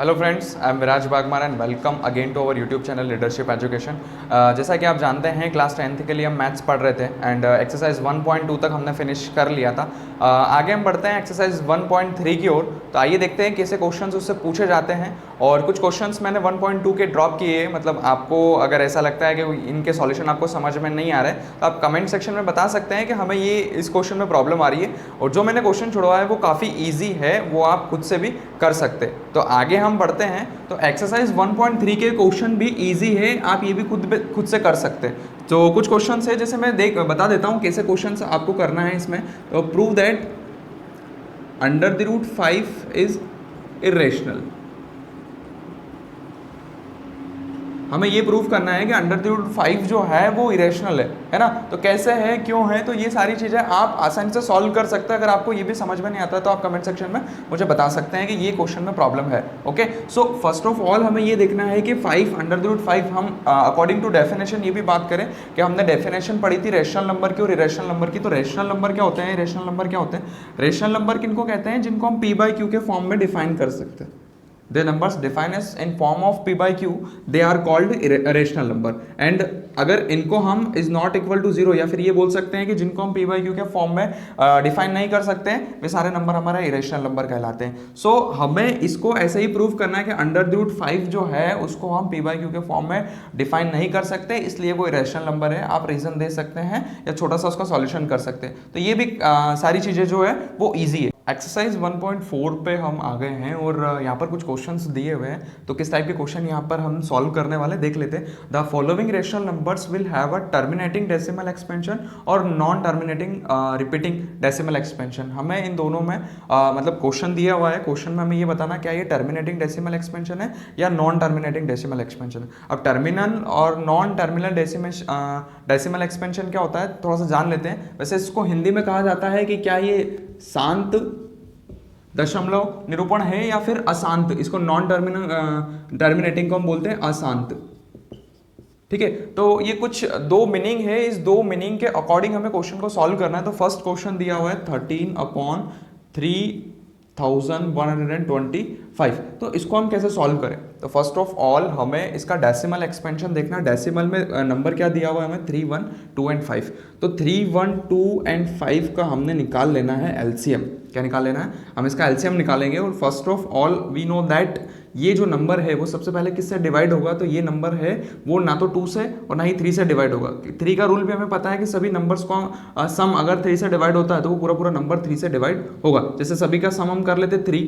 Hello friends, I am Viraj Bagmar and welcome again to our YouTube channel leadership education. जैसा कि आप जानते हैं क्लास 10th के लिए हम मैथ्स पढ़ रहे थे एंड एक्सरसाइज 1.2 तक हमने फिनिश कर लिया था। आगे हम बढ़ते हैं एक्सरसाइज 1.3 की ओर। तो आइए देखते हैं कैसे क्वेश्चंस उससे पूछे जाते हैं। और कुछ क्वेश्चंस मैंने 1.2 के ड्रॉप किए, मतलब आपको अगर ऐसा लगता है कि इनके सॉल्यूशन आपको समझ में नहीं आ रहे तो आप कमेंट सेक्शन में बता सकते हैं कि हमें ये इस क्वेश्चन में प्रॉब्लम आ रही है। और जो मैंने क्वेश्चन छुड़वाया है वो काफ़ी ईजी है, वो आप खुद से भी कर सकते। तो आगे हम बढ़ते हैं। तो एक्सरसाइज 1.3 के क्वेश्चन भी इजी है, आप ये भी खुद से कर सकते हैं। तो कुछ क्वेश्चन है, जैसे मैं बता देता हूँ कैसे क्वेश्चन आपको करना है इसमें। तो prove that under the root 5 is irrational. हमें ये प्रूव करना है कि अंडर द रूट 5 जो है वो इरेशनल है ना। तो कैसे है, क्यों है, तो ये सारी चीज़ें आप आसानी से सॉल्व कर सकते हैं। अगर आपको ये भी समझ में नहीं आता तो आप कमेंट सेक्शन में मुझे बता सकते हैं कि ये क्वेश्चन में प्रॉब्लम है। Okay, so first of all हमें ये देखना है कि 5 अंडर द रूट 5 हम अकॉर्डिंग टू डेफिनेशन ये भी बात करें कि हमने डेफिनेशन पढ़ी थी रेशनल नंबर की और इरेशनल नंबर की। तो रेशनल नंबर क्या होते हैं, इरेशनल नंबर क्या होते हैं? रेशनल नंबर किनको कहते हैं? जिनको हम p बाई क्यू के फॉर्म में डिफाइन कर सकते हैं। The numbers defined as in form of p by q, they are called rational number. And अगर इनको हम is not equal to 0 या फिर ये बोल सकते हैं कि जिनको हम p by q के फॉर्म में डिफाइन नहीं कर सकते हैं, वे सारे नंबर हमारा इरेशनल नंबर कहलाते हैं। सो हमें इसको ऐसे ही प्रूव करना है कि अंडर द रूट 5 जो है उसको हम p by q के फॉर्म में डिफाइन नहीं कर सकते, इसलिए वो इरेशनल नंबर है। आप रीजन दे सकते हैं या छोटा सा उसका सॉल्यूशन कर सकते हैं। तो ये भी सारी चीज़ें जो है वो ईजी है। एक्सरसाइज 1.4 पे हम आ गए हैं और यहाँ पर कुछ क्वेश्चंस दिए हुए हैं। तो किस टाइप के क्वेश्चन यहाँ पर हम सॉल्व करने वाले देख लेते हैं। The following rational numbers will have a terminating decimal expansion और non terminating repeating decimal expansion. हमें इन दोनों में मतलब क्वेश्चन दिया हुआ है, क्वेश्चन में हमें ये बताना क्या ये टर्मिनेटिंग डेसिमल एक्सपेंशन है या नॉन टर्मिनेटिंग डेसिमल एक्सपेंशन है। अब टर्मिनल और नॉन टर्मिनल डेसिमल एक्सपेंशन क्या होता है थोड़ा सा जान लेते हैं। वैसे इसको हिंदी में कहा जाता है कि क्या ये शांत दशमलव निरूपण है या फिर अशांत। इसको नॉन टर्मिनेटिंग को हम बोलते हैं अशांत। ठीक है, तो ये कुछ दो मीनिंग है, इस दो मीनिंग के अकॉर्डिंग हमें क्वेश्चन को सॉल्व करना है। तो फर्स्ट क्वेश्चन दिया हुआ है 13/3125। तो इसको हम कैसे सॉल्व करें? तो फर्स्ट ऑफ ऑल हमें इसका डेसिमल एक्सपेंशन देखना। डेसिमल में नंबर क्या दिया हुआ है हमें? 3, 1, 2 एंड 5। तो 3, 1, 2 एंड 5 का हमने निकाल लेना है एलसीएम। क्या निकाल लेना है? हम इसका एलसीएम निकालेंगे। और first of all we know that ये जो नंबर है वो सबसे पहले किससे डिवाइड होगा? तो ये नंबर है वो ना तो 2 से और ना ही 3 से डिवाइड होगा। 3 का रूल भी हमें पता है कि सभी नंबर्स को सम अगर 3 से डिवाइड होता है तो वो पूरा पूरा नंबर 3 से डिवाइड होगा। जैसे सभी का सम हम कर लेते 3,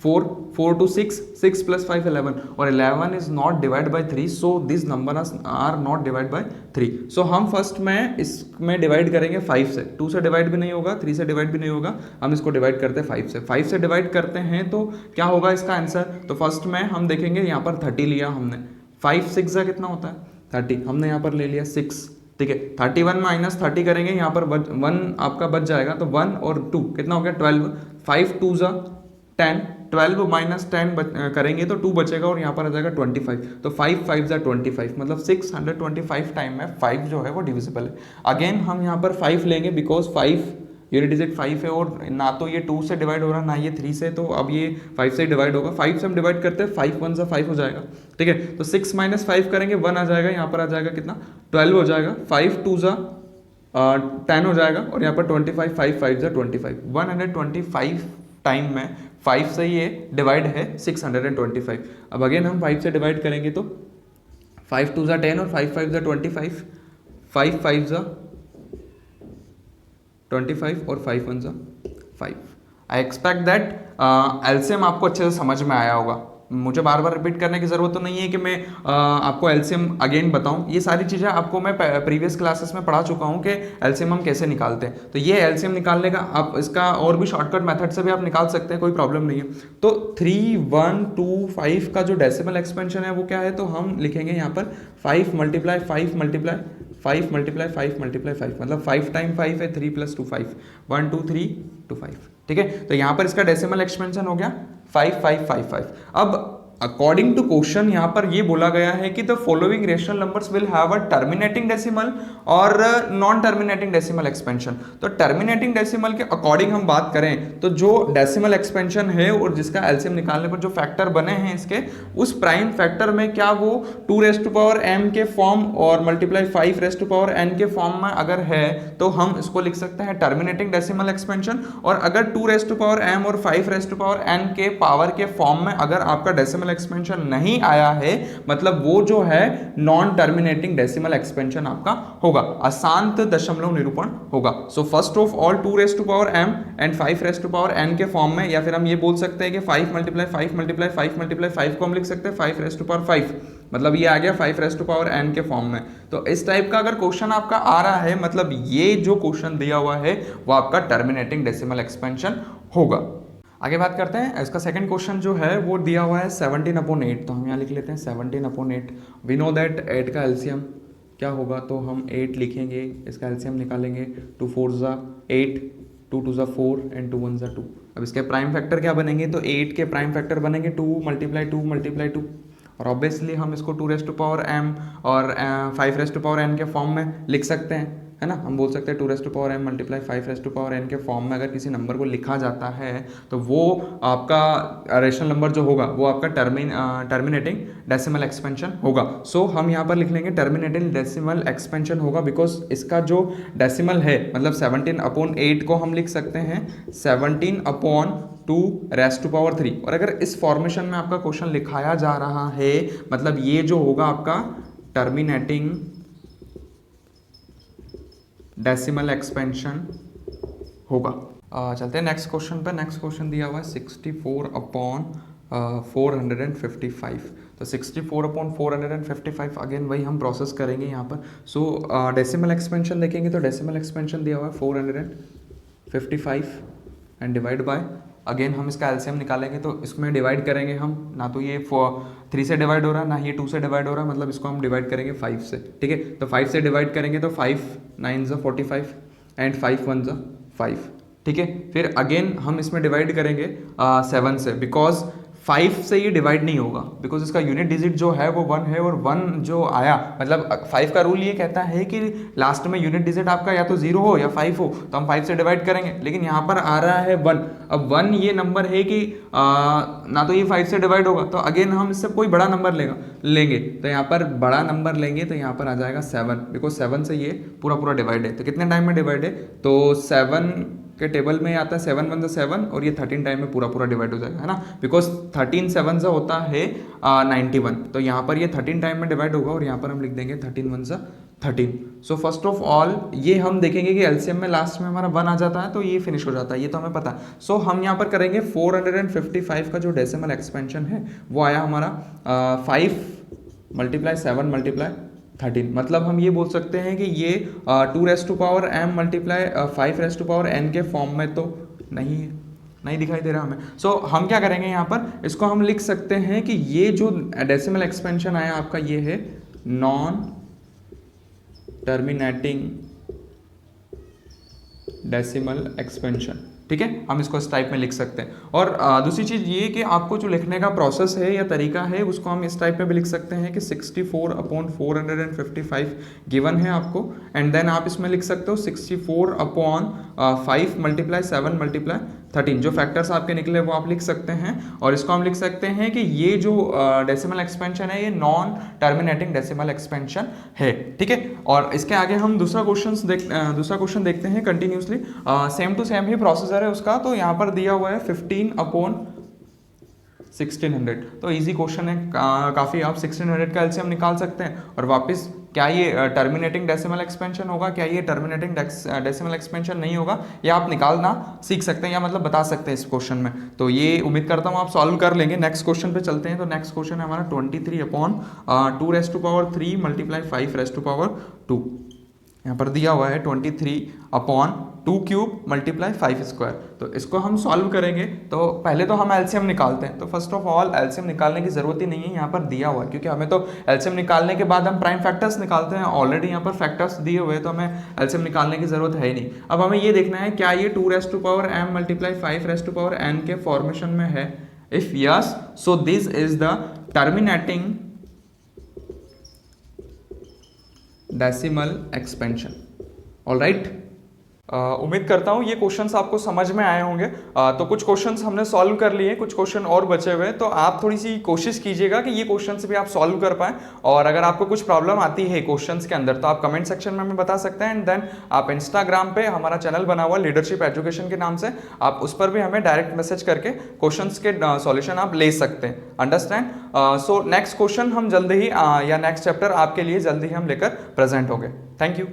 4, 4 to 6, 6 plus 5, 11 और 11 is not divided by 3, so these numbers are not divided by 3. So हम फर्स्ट में इसमें डिवाइड करेंगे 5 से। 2 से डिवाइड भी नहीं होगा, 3 से डिवाइड भी नहीं होगा, हम इसको डिवाइड करते हैं 5 से। 5 से डिवाइड करते हैं तो क्या होगा इसका आंसर? तो फर्स्ट में हम देखेंगे यहाँ पर 30 लिया हमने। 5 6 का कितना होता है? 30। हमने यहाँ पर ले लिया 6। ठीक है, 31 माइनस 30 करेंगे, यहाँ पर 1 आपका बच जाएगा। तो 1 और 2 कितना हो गया? 12। 5 2 10, 12 माइनस 10 करेंगे तो 2 बचेगा और यहाँ पर आ जाएगा 25। तो 5 5 जा 25, मतलब 625 टाइम में 5 जो है वो डिविजिबल है। अगेन हम यहाँ पर 5 लेंगे बिकॉज 5 यूनिट डिजिट 5 है और ना तो ये 2 से डिवाइड हो रहा ना ये 3 से, तो अब ये 5 से डिवाइड होगा। 5 से हम डिवाइड करते हैं, 5 1 जा 5 हो जाएगा। ठीक है, तो 6 माइनस 5 करेंगे 1 आ जाएगा, यहाँ पर आ जाएगा कितना? 12 हो जाएगा। 5 2 जा 10 हो जाएगा और यहाँ पर 25, 5 5 जा 25। 125 टाइम में 5 से ये डिवाइड है 625। अब अगेन हम 5 से डिवाइड करेंगे तो 5 2 जा 10 और 5 5 जा 25, 5 5 जा 25 और 5 1 जा 5। आई एक्सपेक्ट दैट एलसीएम आपको अच्छे से समझ में आया होगा। मुझे बार बार रिपीट करने की ज़रूरत तो नहीं है कि मैं आपको एलसीएम अगेन बताऊं। ये सारी चीज़ें आपको मैं प्रीवियस क्लासेस में पढ़ा चुका हूं कि एलसीएम हम कैसे निकालते हैं। तो ये एलसीएम निकालने का आप इसका और भी शॉर्टकट मेथड से भी आप निकाल सकते हैं, कोई प्रॉब्लम नहीं है। तो 3 1 2 5 का जो डेसिमल एक्सपेंशन है वो क्या है? तो हम लिखेंगे यहाँ पर 5 मल्टीप्लाई 5 मल्टीप्लाई 5 मल्टीप्लाई 5 मल्टीप्लाई 5, मतलब 5 टाइम 5 है 3 + 2 5, 1 2 3 2 5। ठीक है, तो यहाँ पर इसका डेसिमल एक्सपेंशन हो गया 5 5 5 5। अब अकॉर्डिंग टू क्वेश्चन यहाँ पर ये बोला गया है कि the following rational numbers will have a terminating decimal और नॉन टर्मिनेटिंग डेसिमल एक्सपेंशन। तो टर्मिनेटिंग डेसिमल के अकॉर्डिंग हम बात करें तो जो डेसिमल एक्सपेंशन है और जिसका एलसीएम निकालने पर जो फैक्टर बने हैं इसके, उस प्राइम फैक्टर में क्या वो 2m के फॉर्म और मल्टीप्लाई 5n के फॉर्म में अगर है तो हम इसको लिख सकते हैं टर्मिनेटिंग डेसिमल एक्सपेंशन। और अगर 2m और 5n के पावर के फॉर्म में अगर आपका डेसिमल एक्सपेंशन नहीं आया है, मतलब वो जो है नॉन टर्मिनेटिंग डेसिमल एक्सपेंशन आपका होगा, अशांत दशमलव निरूपण होगा। So first of all 2m and 5n के फॉर्म में, या फिर हम ये बोल सकते हैं कि 5 × 5 × 5 × 5 को हम लिख सकते हैं 5 मतलब ये आ गया 5n के फॉर्म में। तो इस टाइप का अगर क्वेश्चन आपका आ रहा है, मतलब ये जो क्वेश्चन दिया हुआ है वो आपका टर्मिनेटिंग डेसिमल एक्सपेंशन होगा। आगे बात करते हैं, इसका सेकंड क्वेश्चन जो है वो दिया हुआ है 17/8। तो हम यहाँ लिख लेते हैं 17/8। वी नो दैट 8 का एलसीएम क्या होगा, तो हम 8 लिखेंगे, इसका एलसीएम निकालेंगे। 2 4 ज़ा 8, 2 2 ज़ा 4 एंड 2 1 ज़ा 2। अब इसके प्राइम फैक्टर क्या बनेंगे, तो 8 के प्राइम फैक्टर बनेंगे 2 × 2 और ऑब्वियसली हम इसको 2m और 5n के फॉर्म में लिख सकते हैं, है ना। हम बोल सकते हैं 2m × 5n के फॉर्म में अगर किसी नंबर को लिखा जाता है तो वो आपका रेशनल नंबर जो होगा वो आपका टर्मिनेटिंग डेसिमल एक्सपेंशन होगा। सो हम यहाँ पर लिख लेंगे टर्मिनेटिंग डेसिमल एक्सपेंशन होगा, बिकॉज इसका जो डेसिमल है मतलब 17/8 को हम लिख सकते हैं 17/2⁻3। और अगर इस फॉर्मेशन में आपका क्वेश्चन लिखाया जा रहा है, मतलब ये जो होगा आपका टर्मिनेटिंग डेसिमल एक्सपेंशन होगा। चलते हैं नेक्स्ट क्वेश्चन पे। नेक्स्ट क्वेश्चन दिया हुआ है 64/455। तो 64/455 अगेन वही हम प्रोसेस करेंगे यहाँ पर। सो डेसिमल एक्सपेंशन देखेंगे तो डेसिमल एक्सपेंशन दिया हुआ है 455 एंड डिवाइड बाय, अगेन हम इसका एलसीएम निकालेंगे तो इसमें डिवाइड करेंगे हम, ना तो ये 3 से डिवाइड हो रहा है ना ये 2 से डिवाइड हो रहा है, मतलब इसको हम डिवाइड करेंगे 5 से, ठीक है। तो 5 से डिवाइड करेंगे तो 5 9 ज़ा 45 एंड 5 1 ज़ा 5, ठीक है। फिर अगेन हम इसमें डिवाइड करेंगे 7 से, बिकॉज 5 से ये डिवाइड नहीं होगा, बिकॉज इसका यूनिट डिजिट जो है वो 1 है और 1 जो आया, मतलब 5 का रूल ये कहता है कि लास्ट में यूनिट डिजिट आपका या तो 0 हो या 5 हो, तो हम 5 से डिवाइड करेंगे। लेकिन यहाँ पर आ रहा है 1। अब 1 ये नंबर है कि ना तो ये 5 से डिवाइड होगा, तो अगेन हम इससे कोई बड़ा नंबर लेंगे तो यहाँ पर बड़ा नंबर लेंगे तो यहाँ पर आ जाएगा 7, बिकॉज 7 से ये पूरा डिवाइड है। तो कितने टाइम में डिवाइड है, तो 7 के टेबल में आता है 7 1 7 और ये 13 टाइम में पूरा डिवाइड हो जाएगा, है ना। बिकॉज 13 7 से होता है 91, तो यहाँ पर ये 13 टाइम में डिवाइड होगा और यहाँ पर हम लिख देंगे 13 1 13। सो फर्स्ट ऑफ ऑल ये हम देखेंगे कि एलसीएम में लास्ट में हमारा 1 आ जाता है तो ये फिनिश हो जाता है, ये तो हमें पता है। सो हम यहाँ पर करेंगे 455 का जो डेसिमल एक्सपेंशन है वो आया हमारा 5 × 7 × 13। मतलब हम ये बोल सकते हैं कि ये 2m × 5n के फॉर्म में तो नहीं दिखाई दे रहा हमें। सो हम क्या करेंगे यहाँ पर, इसको हम लिख सकते हैं कि ये जो डेसिमल एक्सपेंशन आया आपका ये है नॉन टर्मिनेटिंग डेसिमल एक्सपेंशन, ठीक है। हम इसको इस टाइप में लिख सकते हैं। और दूसरी चीज़ ये कि आपको जो लिखने का प्रोसेस है या तरीका है उसको हम इस टाइप में भी लिख सकते हैं कि 64/455 गिवन है आपको, एंड देन आप इसमें लिख सकते हो 64/5 × 7 × 13। जो फैक्टर्स आपके निकले वो आप लिख सकते हैं, और इसको हम लिख सकते हैं कि ये जो डेसिमल एक्सपेंशन है ये नॉन टर्मिनेटिंग डेसिमल एक्सपेंशन है, ठीक है। और इसके आगे हम दूसरा क्वेश्चन देखते हैं कंटिन्यूसली। सेम टू सेम ही प्रोसेसर है उसका। तो यहाँ पर दिया हुआ है 15/1600। तो इजी क्वेश्चन है काफ़ी। आप 1600 का एलसीएम निकाल सकते हैं और वापस क्या ये टर्मिनेटिंग डेसिमल एक्सपेंशन होगा, क्या ये टर्मिनेटिंग डेसिमल एक्सपेंशन नहीं होगा, ये आप निकालना सीख सकते हैं या मतलब बता सकते हैं इस क्वेश्चन में। तो ये उम्मीद करता हूँ आप सॉल्व कर लेंगे। नेक्स्ट क्वेश्चन पे चलते हैं। तो नेक्स्ट क्वेश्चन है हमारा 23/2⁻3 × 5⁻2। यहाँ पर दिया हुआ है 23/2³ × 5²। तो इसको हम सॉल्व करेंगे। तो पहले तो हम एलसीएम निकालते हैं। तो फर्स्ट ऑफ ऑल एलसीएम निकालने की जरूरत ही नहीं है, यहाँ पर दिया हुआ है, क्योंकि हमें तो एलसीएम निकालने के बाद हम प्राइम फैक्टर्स निकालते हैं। ऑलरेडी यहाँ पर फैक्टर्स दिए हुए हैं तो हमें एलसीएम निकालने की जरूरत है ही नहीं। अब हमें ये देखना है क्या ये 2m × 5n के फॉर्मेशन में है If yes, so this is the terminating decimal expansion. All right. उम्मीद करता हूँ ये क्वेश्चंस आपको समझ में आए होंगे। तो कुछ क्वेश्चंस हमने सॉल्व कर लिए, कुछ क्वेश्चन और बचे हुए हैं, तो आप थोड़ी सी कोशिश कीजिएगा कि ये क्वेश्चंस भी आप सॉल्व कर पाएं। और अगर आपको कुछ प्रॉब्लम आती है क्वेश्चंस के अंदर तो आप कमेंट सेक्शन में हमें बता सकते हैं। एंड देन आप इंस्टाग्राम पे हमारा चैनल बना हुआ लीडरशिप एजुकेशन के नाम से, आप उस पर भी हमें डायरेक्ट मैसेज करके क्वेश्चंस के सॉल्यूशन आप ले सकते हैं। अंडरस्टैंड? सो नेक्स्ट क्वेश्चन हम जल्दी ही या नेक्स्ट चैप्टर आपके लिए जल्दी ही हम लेकर प्रेजेंट होंगे। Thank you.